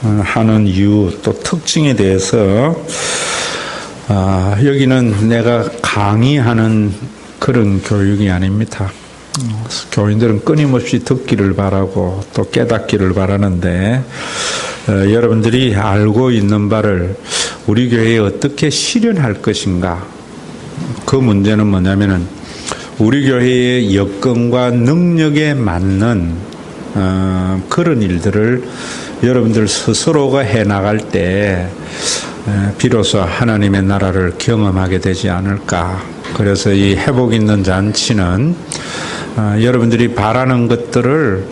하는 이유 또 특징에 대해서 여기는 내가 강의하는 그런 교육이 아닙니다. 교인들은 끊임없이 듣기를 바라고 또 깨닫기를 바라는데 여러분들이 알고 있는 바를 우리 교회에 어떻게 실현할 것인가, 그 문제는 뭐냐면은 우리 교회의 여건과 능력에 맞는 그런 일들을 여러분들 스스로가 해나갈 때 비로소 하나님의 나라를 경험하게 되지 않을까. 그래서 이 회복 있는 잔치는 여러분들이 바라는 것들을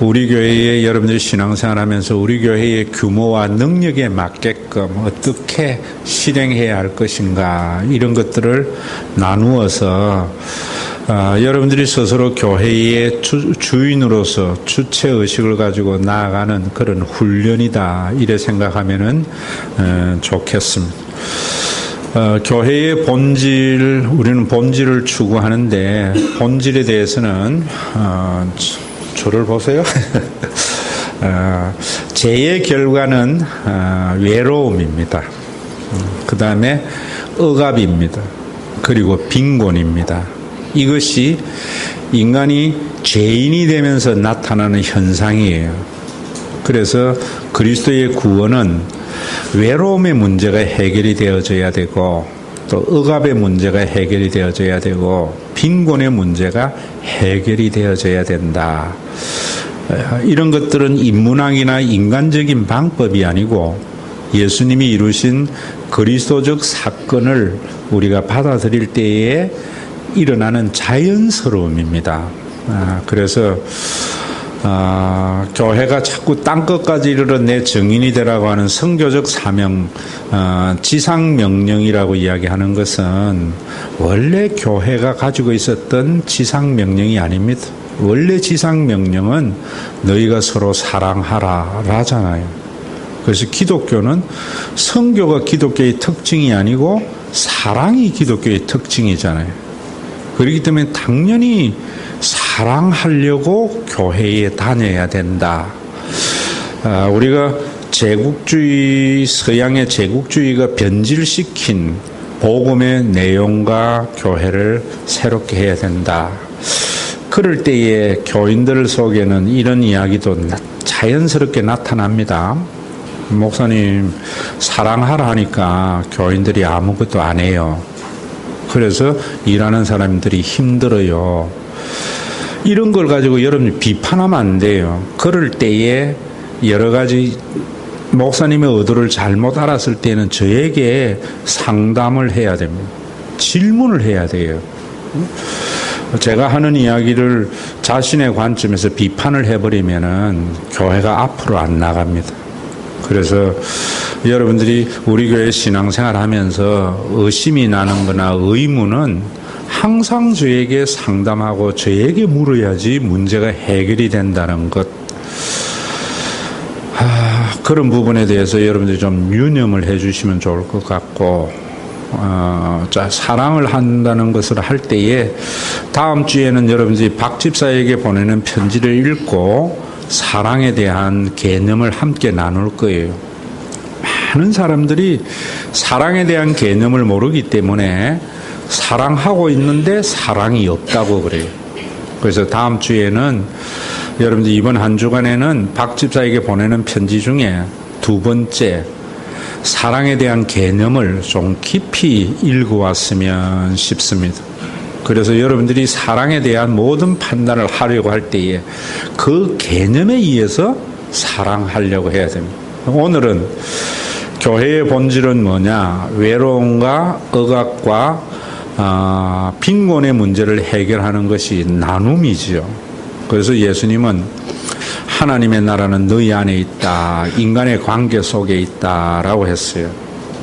우리 교회에 여러분들이 신앙생활하면서 우리 교회의 규모와 능력에 맞게끔 어떻게 실행해야 할 것인가, 이런 것들을 나누어서 여러분들이 스스로 교회의 주인으로서 주체의식을 가지고 나아가는 그런 훈련이다, 이래 생각하면은 좋겠습니다. 교회의 본질, 우리는 본질을 추구하는데 본질에 대해서는 저를 보세요. 죄의 결과는 외로움입니다. 그 다음에 억압입니다. 그리고 빈곤입니다. 이것이 인간이 죄인이 되면서 나타나는 현상이에요. 그래서 그리스도의 구원은 외로움의 문제가 해결이 되어져야 되고, 또 억압의 문제가 해결이 되어져야 되고, 빈곤의 문제가 해결이 되어져야 된다. 이런 것들은 인문학이나 인간적인 방법이 아니고 예수님이 이루신 그리스도적 사건을 우리가 받아들일 때에 일어나는 자연스러움입니다. 그래서 교회가 자꾸 땅끝까지 이르러 내 증인이 되라고 하는 선교적 사명, 지상명령이라고 이야기하는 것은 원래 교회가 가지고 있었던 지상명령이 아닙니다. 원래 지상명령은 너희가 서로 사랑하라 라잖아요. 그래서 기독교는 선교가 기독교의 특징이 아니고 사랑이 기독교의 특징이잖아요. 그렇기 때문에 당연히 사랑하려고 교회에 다녀야 된다. 우리가 제국주의, 서양의 제국주의가 변질시킨 복음의 내용과 교회를 새롭게 해야 된다. 그럴 때에 교인들 속에는 이런 이야기도 자연스럽게 나타납니다. 목사님, 사랑하라 하니까 교인들이 아무것도 안 해요. 그래서 일하는 사람들이 힘들어요. 이런 걸 가지고 여러분이 비판하면 안 돼요. 그럴 때에 여러 가지 목사님의 의도를 잘못 알았을 때는 저에게 상담을 해야 됩니다. 질문을 해야 돼요. 제가 하는 이야기를 자신의 관점에서 비판을 해버리면은 교회가 앞으로 안 나갑니다. 그래서 여러분들이 우리 교회 신앙생활 하면서 의심이 나는 거나 의문은 항상 저에게 상담하고 저에게 물어야지 문제가 해결이 된다는 것. 그런 부분에 대해서 여러분들이 좀 유념을 해 주시면 좋을 것 같고, 사랑을 한다는 것을 할 때에 다음 주에는 여러분들이 박 집사에게 보내는 편지를 읽고 사랑에 대한 개념을 함께 나눌 거예요. 많은 사람들이 사랑에 대한 개념을 모르기 때문에 사랑하고 있는데 사랑이 없다고 그래요. 그래서 다음 주에는 여러분들 이번 한 주간에는 박 집사에게 보내는 편지 중에 두 번째, 사랑에 대한 개념을 좀 깊이 읽어왔으면 싶습니다. 그래서 여러분들이 사랑에 대한 모든 판단을 하려고 할 때에 그 개념에 의해서 사랑하려고 해야 됩니다. 오늘은 교회의 본질은 뭐냐? 외로움과 억압과 빈곤의 문제를 해결하는 것이 나눔이지요. 그래서 예수님은 하나님의 나라는 너희 안에 있다, 인간의 관계 속에 있다라고 했어요.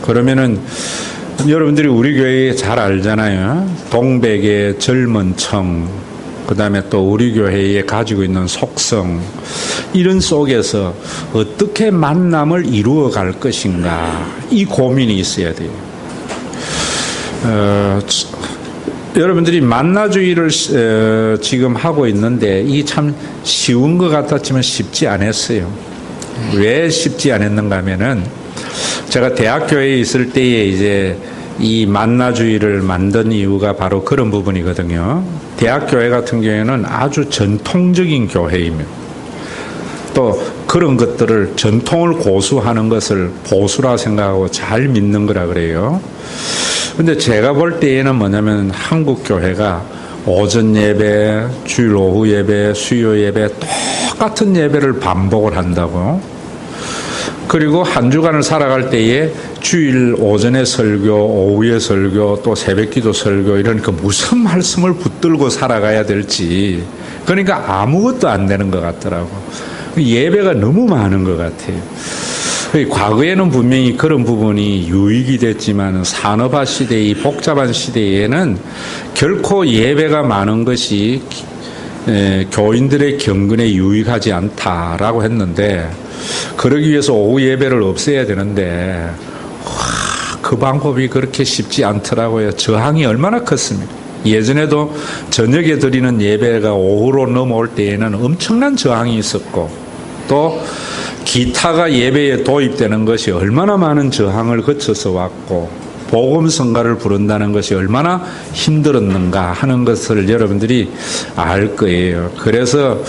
그러면은 여러분들이 우리 교회에 잘 알잖아요. 동백의 젊은 청, 그 다음에 또 우리 교회에 가지고 있는 속성, 이런 속에서 어떻게 만남을 이루어 갈 것인가, 이 고민이 있어야 돼요. 여러분들이 만나주의를 지금 하고 있는데 이 참 쉬운 것 같았지만 쉽지 않았어요. 왜 쉽지 않았는가 하면은 제가 대학교에 있을 때에 이제 이 만나주의를 만든 이유가 바로 그런 부분이거든요. 대학교회 같은 경우에는 아주 전통적인 교회이며 또 그런 것들을 전통을 고수하는 것을 보수라 생각하고 잘 믿는 거라 그래요. 근데 제가 볼 때에는 뭐냐면 한국 교회가 오전 예배, 주일 오후 예배, 수요 예배 똑같은 예배를 반복을 한다고. 그리고 한 주간을 살아갈 때에 주일 오전에 설교, 오후에 설교, 또 새벽기도 설교 이러니까 무슨 말씀을 붙들고 살아가야 될지 그러니까 아무것도 안 되는 것 같더라고. 예배가 너무 많은 것 같아요. 과거에는 분명히 그런 부분이 유익이 됐지만 산업화 시대의 복잡한 시대에는 결코 예배가 많은 것이 교인들의 경건에 유익하지 않다라고 했는데 그러기 위해서 오후 예배를 없애야 되는데 그 방법이 그렇게 쉽지 않더라고요. 저항이 얼마나 컸습니까? 예전에도 저녁에 드리는 예배가 오후로 넘어올 때에는 엄청난 저항이 있었고 또 기타가 예배에 도입되는 것이 얼마나 많은 저항을 거쳐서 왔고 복음성가를 부른다는 것이 얼마나 힘들었는가 하는 것을 여러분들이 알 거예요. 그래서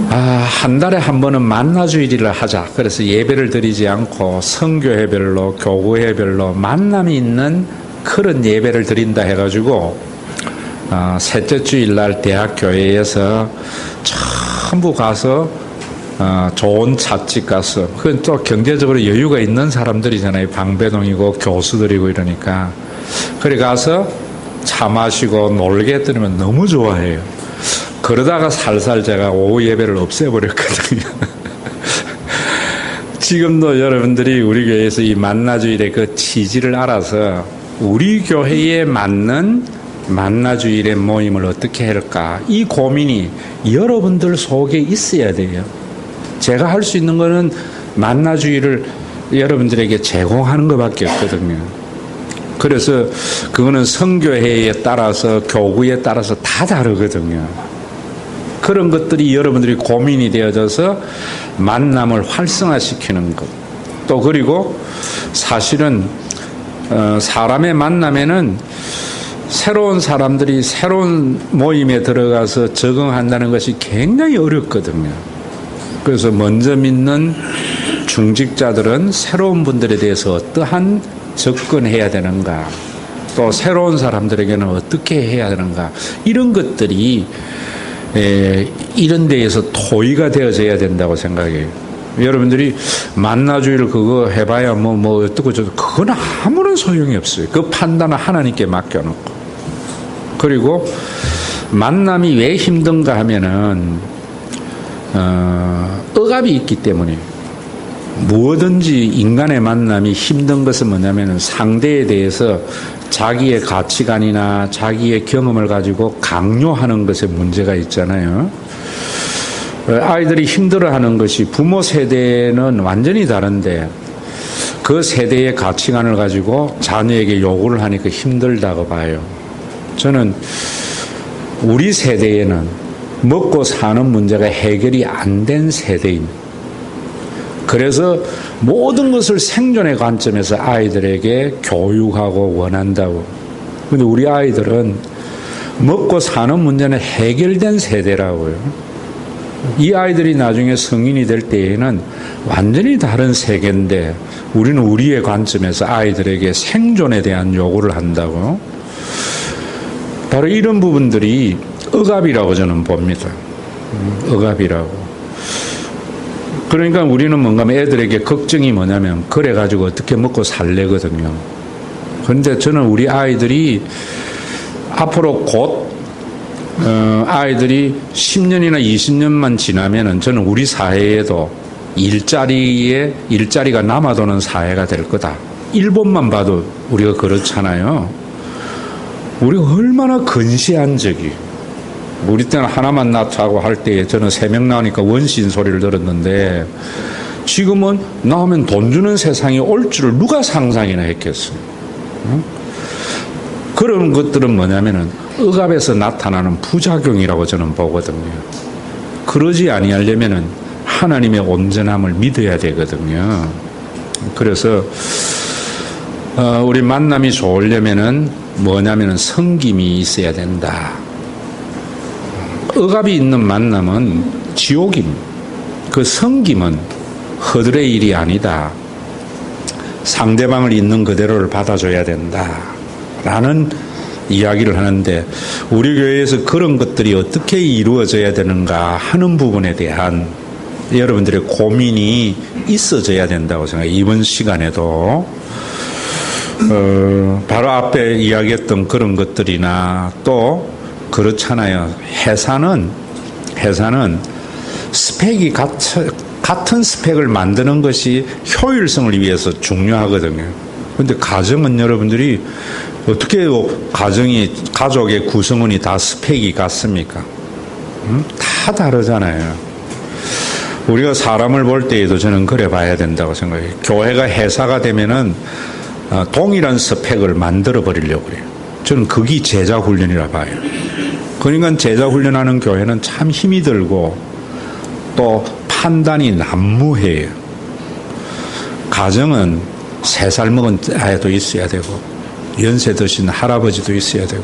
한 달에 한 번은 만나주일을 하자. 그래서 예배를 드리지 않고 선교회별로 교구회별로 만남이 있는 그런 예배를 드린다 해가지고 셋째 주일날 대학교회에서 전부 가서 좋은 찻집 가서 그건 또 경제적으로 여유가 있는 사람들이잖아요. 방배동이고 교수들이고 이러니까 그래 가서 차 마시고 놀게 했더니만 너무 좋아해요. 그러다가 살살 제가 오후 예배를 없애버렸거든요. 지금도 여러분들이 우리 교회에서 이 만나주일의 그 취지를 알아서 우리 교회에 맞는 만나주일의 모임을 어떻게 할까 이 고민이 여러분들 속에 있어야 돼요. 제가 할 수 있는 거는 만나주일을 여러분들에게 제공하는 것밖에 없거든요. 그래서 그거는 선교회에 따라서 교구에 따라서 다 다르거든요. 그런 것들이 여러분들이 고민이 되어져서 만남을 활성화시키는 것. 또 그리고 사실은 사람의 만남에는 새로운 사람들이 새로운 모임에 들어가서 적응한다는 것이 굉장히 어렵거든요. 그래서 먼저 믿는 중직자들은 새로운 분들에 대해서 어떠한 접근해야 되는가, 또 새로운 사람들에게는 어떻게 해야 되는가, 이런 것들이 이런 데에서 토의가 되어져야 된다고 생각해요. 여러분들이 만나주일 그거 해봐야 뭐 어떻고 저쩌고 그건 아무런 소용이 없어요. 그 판단은 하나님께 맡겨놓고. 그리고 만남이 왜 힘든가 하면은 억압이 있기 때문에 무엇든지 인간의 만남이 힘든 것은 뭐냐면 상대에 대해서 자기의 가치관이나 자기의 경험을 가지고 강요하는 것에 문제가 있잖아요. 아이들이 힘들어하는 것이 부모 세대는 완전히 다른데 그 세대의 가치관을 가지고 자녀에게 요구를 하니까 힘들다고 봐요. 저는 우리 세대에는 먹고 사는 문제가 해결이 안 된 세대입니다. 그래서 모든 것을 생존의 관점에서 아이들에게 교육하고 원한다고. 근데 우리 아이들은 먹고 사는 문제는 해결된 세대라고요. 이 아이들이 나중에 성인이 될 때에는 완전히 다른 세계인데 우리는 우리의 관점에서 아이들에게 생존에 대한 요구를 한다고. 바로 이런 부분들이 억압이라고 저는 봅니다. 억압이라고. 그러니까 우리는 뭔가 애들에게 걱정이 뭐냐면 그래가지고 어떻게 먹고 살래거든요. 그런데 저는 우리 아이들이 앞으로 곧 아이들이 10년이나 20년만 지나면은 저는 우리 사회에도 일자리가 남아도는 사회가 될 거다. 일본만 봐도 우리가 그렇잖아요. 우리가 얼마나 근시한 적이. 우리 때는 하나만 낳자고 할 때에 저는 3명 나오니까 원신 소리를 들었는데 지금은 나오면 돈 주는 세상이 올 줄을 누가 상상이나 했겠어요. 그런 것들은 뭐냐면은 억압에서 나타나는 부작용이라고 저는 보거든요. 그러지 아니하려면은 하나님의 온전함을 믿어야 되거든요. 그래서 우리 만남이 좋으려면은 뭐냐면은 성김이 있어야 된다. 억압이 있는 만남은 지옥임. 그 성김은 허들의 일이 아니다. 상대방을 있는 그대로를 받아줘야 된다. 라는 이야기를 하는데 우리 교회에서 그런 것들이 어떻게 이루어져야 되는가 하는 부분에 대한 여러분들의 고민이 있어져야 된다고 생각해요. 이번 시간에도 바로 앞에 이야기했던 그런 것들이나 또 그렇잖아요. 회사는 스펙이 같은 스펙을 만드는 것이 효율성을 위해서 중요하거든요. 그런데 가정은 여러분들이 어떻게 가족의 구성원이 다 스펙이 같습니까? 다 다르잖아요. 우리가 사람을 볼 때에도 저는 그래 봐야 된다고 생각해요. 교회가 회사가 되면은 동일한 스펙을 만들어 버리려고 그래요. 저는 그게 제자 훈련이라 봐요. 그러니까 제자 훈련하는 교회는 참 힘이 들고 또 판단이 난무해요. 가정은 3살 먹은 아이도 있어야 되고 연세 드신 할아버지도 있어야 되고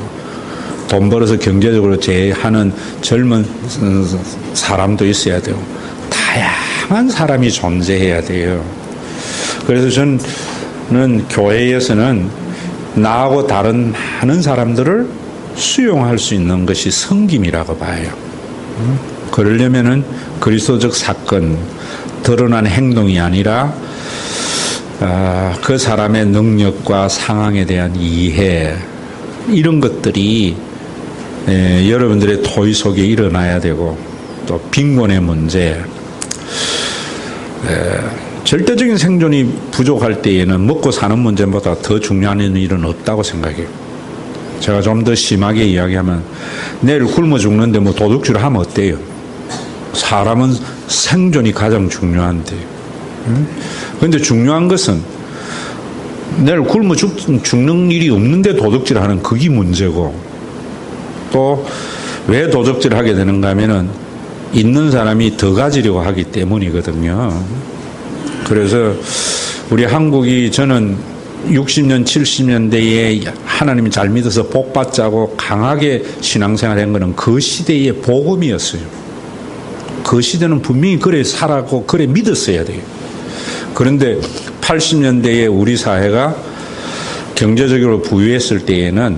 돈 벌어서 경제적으로 제하는 젊은 사람도 있어야 되고 다양한 사람이 존재해야 돼요. 그래서 저는 교회에서는 나하고 다른 많은 사람들을 수용할 수 있는 것이 성김이라고 봐요. 그러려면은 그리스도적 사건, 드러난 행동이 아니라 그 사람의 능력과 상황에 대한 이해 이런 것들이 여러분들의 토의 속에 일어나야 되고 또 빈곤의 문제 절대적인 생존이 부족할 때에는 먹고 사는 문제보다 더 중요한 일은 없다고 생각해요. 제가 좀 더 심하게 이야기하면 내일 굶어 죽는데 뭐 도둑질 하면 어때요? 사람은 생존이 가장 중요한데. 그런데 중요한 것은 내일 굶어 죽는 일이 없는데 도둑질하는 그게 문제고 또 왜 도둑질하게 되는가 하면은 있는 사람이 더 가지려고 하기 때문이거든요. 그래서 우리 한국이 저는 60년, 70년대에 하나님이 잘 믿어서 복 받자고 강하게 신앙생활한 것은 그 시대의 복음이었어요. 그 시대는 분명히 그래 살았고 그래 믿었어야 돼요. 그런데 80년대에 우리 사회가 경제적으로 부유했을 때에는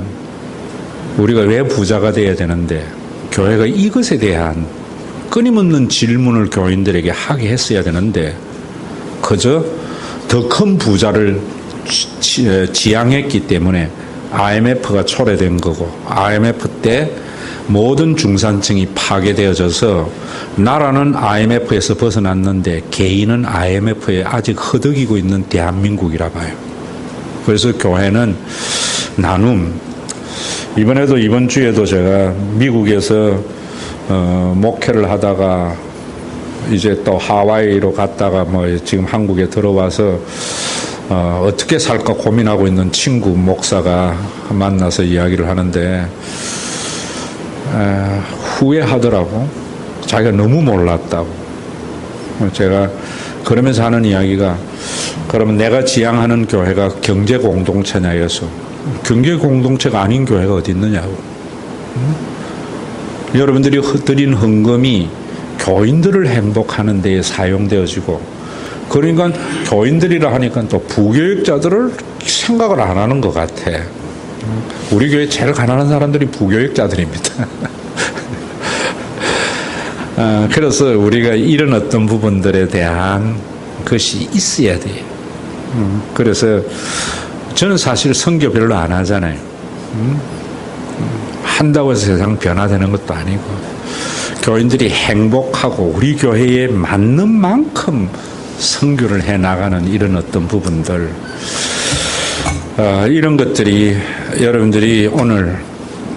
우리가 왜 부자가 돼야 되는데 교회가 이것에 대한 끊임없는 질문을 교인들에게 하게 했어야 되는데 그저 더 큰 부자를 지향했기 때문에 IMF가 초래된 거고 IMF 때 모든 중산층이 파괴되어져서 나라는 IMF에서 벗어났는데 개인은 IMF에 아직 허덕이고 있는 대한민국이라 봐요. 그래서 교회는 나눔. 이번 주에도 제가 미국에서 목회를 하다가 이제 또 하와이로 갔다가 뭐 지금 한국에 들어와서 어떻게 살까 고민하고 있는 친구 목사가 만나서 이야기를 하는데 후회하더라고. 자기가 너무 몰랐다고. 제가 그러면서 하는 이야기가 그러면 내가 지향하는 교회가 경제 공동체냐 해서 경제 공동체가 아닌 교회가 어디 있느냐고. 여러분들이 드린 헌금이 교인들을 행복하는 데에 사용되어지고 그러니까 교인들이라 하니까 또 부교육자들을 생각을 안 하는 것 같아. 우리 교회 제일 가난한 사람들이 부교육자들입니다. 그래서 우리가 이런 어떤 부분들에 대한 것이 있어야 돼요. 그래서 저는 사실 선교 별로 안 하잖아요. 한다고 해서 세상 변화되는 것도 아니고 교인들이 행복하고 우리 교회에 맞는 만큼 선교를 해나가는 이런 어떤 부분들 이런 것들이 여러분들이 오늘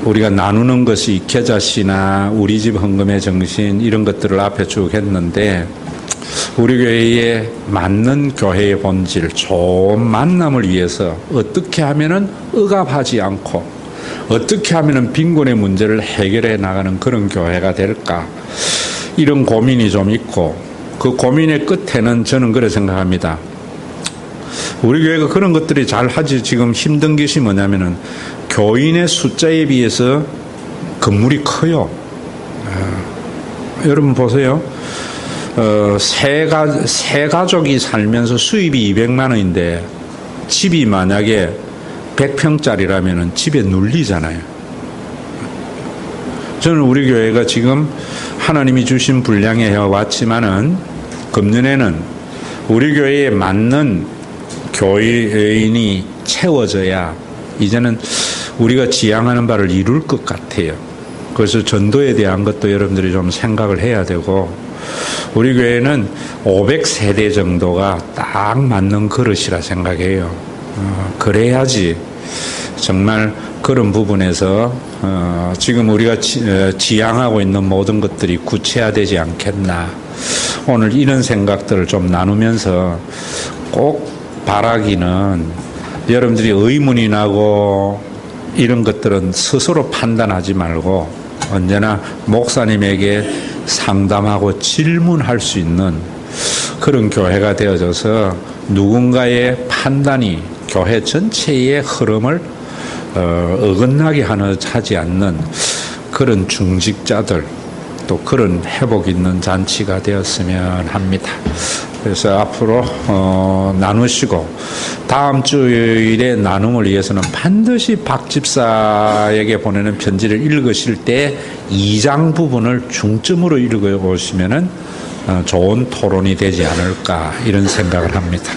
우리가 나누는 것이 겨자씨나 우리 집 헌금의 정신 이런 것들을 앞에 쭉 했는데 우리 교회에 맞는 교회의 본질 좋은 만남을 위해서 어떻게 하면은 억압하지 않고 어떻게 하면은 빈곤의 문제를 해결해 나가는 그런 교회가 될까 이런 고민이 좀 있고 그 고민의 끝에는 저는 그래 생각합니다. 우리 교회가 그런 것들이 잘 하지 지금 힘든 것이 뭐냐면은 교인의 숫자에 비해서 건물이 커요. 여러분 보세요. 세 가족이 살면서 수입이 200만 원인데 집이 만약에 100평짜리라면 집에 눌리잖아요. 저는 우리 교회가 지금 하나님이 주신 분량에 해왔지만은 금년에는 우리 교회에 맞는 교인이 채워져야 이제는 우리가 지향하는 바를 이룰 것 같아요. 그래서 전도에 대한 것도 여러분들이 좀 생각을 해야 되고 우리 교회는 500세대 정도가 딱 맞는 그릇이라 생각해요. 그래야지 정말 그런 부분에서 지금 우리가 지향하고 있는 모든 것들이 구체화되지 않겠나. 오늘 이런 생각들을 좀 나누면서 꼭 바라기는 여러분들이 의문이 나고 이런 것들은 스스로 판단하지 말고 언제나 목사님에게 상담하고 질문할 수 있는 그런 교회가 되어져서 누군가의 판단이 교회 전체의 흐름을 어긋나게 하지 않는 그런 중직자들 또 그런 회복 있는 잔치가 되었으면 합니다. 그래서 앞으로 나누시고 다음 주일에 나눔을 위해서는 반드시 박 집사에게 보내는 편지를 읽으실 때 2장 부분을 중점으로 읽어보시면은 좋은 토론이 되지 않을까 이런 생각을 합니다.